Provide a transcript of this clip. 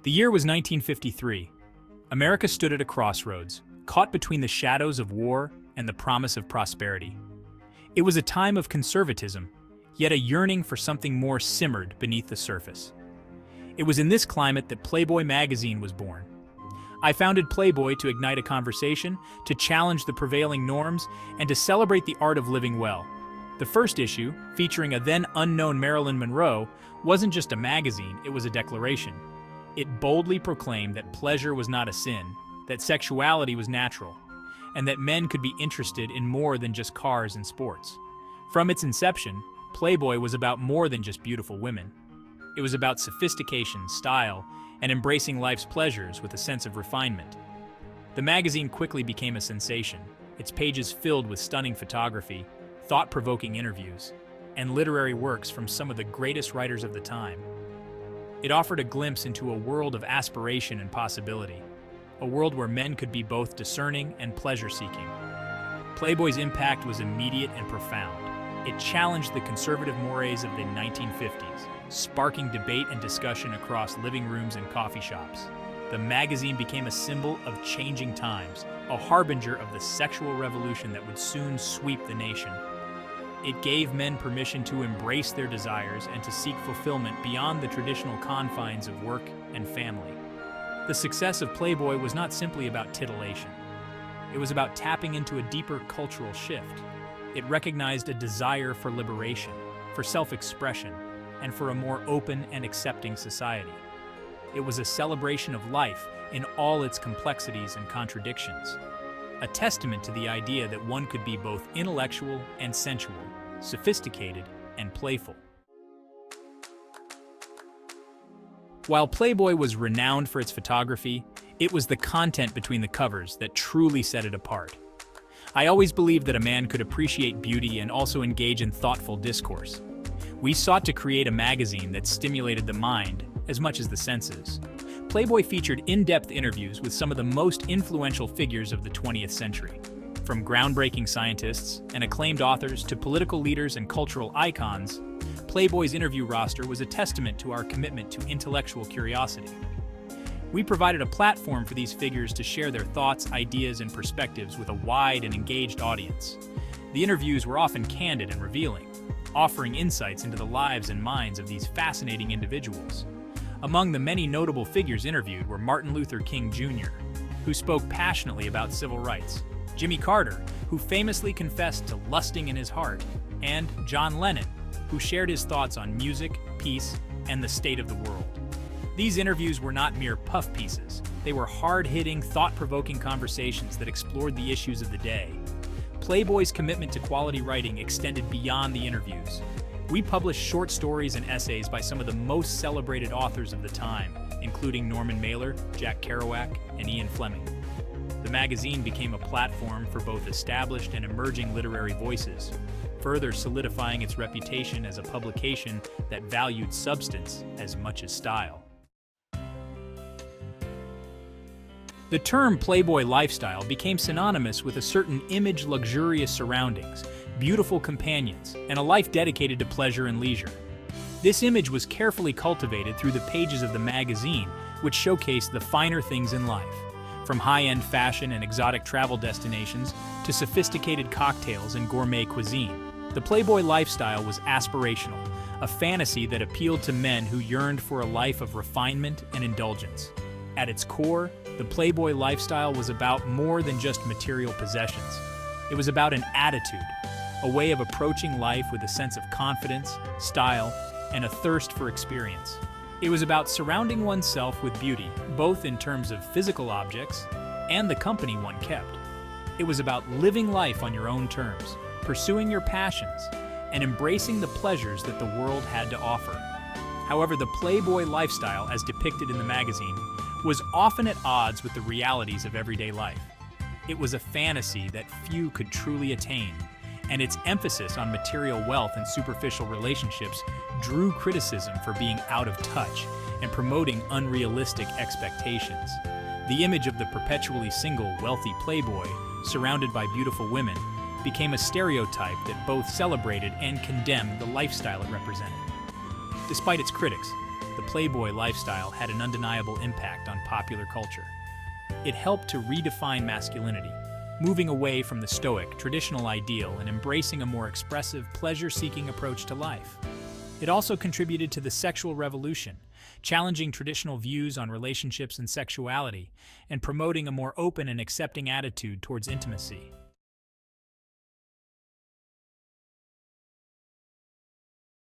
The year was 1953. America stood at a crossroads, caught between the shadows of war and the promise of prosperity. It was a time of conservatism, yet a yearning for something more simmered beneath the surface. It was in this climate that Playboy magazine was born. I founded Playboy to ignite a conversation, to challenge the prevailing norms, and to celebrate the art of living well. The first issue, featuring a then unknown Marilyn Monroe, wasn't just a magazine, it was a declaration. It boldly proclaimed that pleasure was not a sin, that sexuality was natural, and that men could be interested in more than just cars and sports. From its inception, Playboy was about more than just beautiful women. It was about sophistication, style, and embracing life's pleasures with a sense of refinement. The magazine quickly became a sensation, its pages filled with stunning photography, thought-provoking interviews, and literary works from some of the greatest writers of the time. It offered a glimpse into a world of aspiration and possibility, a world where men could be both discerning and pleasure-seeking. Playboy's impact was immediate and profound. It challenged the conservative mores of the 1950s, sparking debate and discussion across living rooms and coffee shops. The magazine became a symbol of changing times, a harbinger of the sexual revolution that would soon sweep the nation. It gave men permission to embrace their desires and to seek fulfillment beyond the traditional confines of work and family. The success of Playboy was not simply about titillation. It was about tapping into a deeper cultural shift. It recognized a desire for liberation, for self-expression, and for a more open and accepting society. It was a celebration of life in all its complexities and contradictions, a testament to the idea that one could be both intellectual and sensual, sophisticated and playful. While Playboy was renowned for its photography, it was the content between the covers that truly set it apart. I always believed that a man could appreciate beauty and also engage in thoughtful discourse. We sought to create a magazine that stimulated the mind as much as the senses. Playboy featured in-depth interviews with some of the most influential figures of the 20th century. From groundbreaking scientists and acclaimed authors to political leaders and cultural icons, Playboy's interview roster was a testament to our commitment to intellectual curiosity. We provided a platform for these figures to share their thoughts, ideas, and perspectives with a wide and engaged audience. The interviews were often candid and revealing, offering insights into the lives and minds of these fascinating individuals. Among the many notable figures interviewed were Martin Luther King Jr., who spoke passionately about civil rights, Jimmy Carter, who famously confessed to lusting in his heart, and John Lennon, who shared his thoughts on music, peace, and the state of the world. These interviews were not mere puff pieces. They were hard-hitting, thought-provoking conversations that explored the issues of the day. Playboy's commitment to quality writing extended beyond the interviews. We published short stories and essays by some of the most celebrated authors of the time, including Norman Mailer, Jack Kerouac, and Ian Fleming. The magazine became a platform for both established and emerging literary voices, further solidifying its reputation as a publication that valued substance as much as style. The term Playboy lifestyle became synonymous with a certain image-luxurious surroundings, beautiful companions, and a life dedicated to pleasure and leisure. This image was carefully cultivated through the pages of the magazine, which showcased the finer things in life, from high-end fashion and exotic travel destinations to sophisticated cocktails and gourmet cuisine. The Playboy lifestyle was aspirational, a fantasy that appealed to men who yearned for a life of refinement and indulgence. At its core, the Playboy lifestyle was about more than just material possessions. It was about an attitude, a way of approaching life with a sense of confidence, style, and a thirst for experience. It was about surrounding oneself with beauty, both in terms of physical objects and the company one kept. It was about living life on your own terms, pursuing your passions, and embracing the pleasures that the world had to offer. However, the Playboy lifestyle, as depicted in the magazine, was often at odds with the realities of everyday life. It was a fantasy that few could truly attain, and its emphasis on material wealth and superficial relationships drew criticism for being out of touch and promoting unrealistic expectations. The image of the perpetually single, wealthy playboy, surrounded by beautiful women, became a stereotype that both celebrated and condemned the lifestyle it represented. Despite its critics, the Playboy lifestyle had an undeniable impact on popular culture. It helped to redefine masculinity, moving away from the stoic, traditional ideal and embracing a more expressive, pleasure-seeking approach to life. It also contributed to the sexual revolution, challenging traditional views on relationships and sexuality, and promoting a more open and accepting attitude towards intimacy.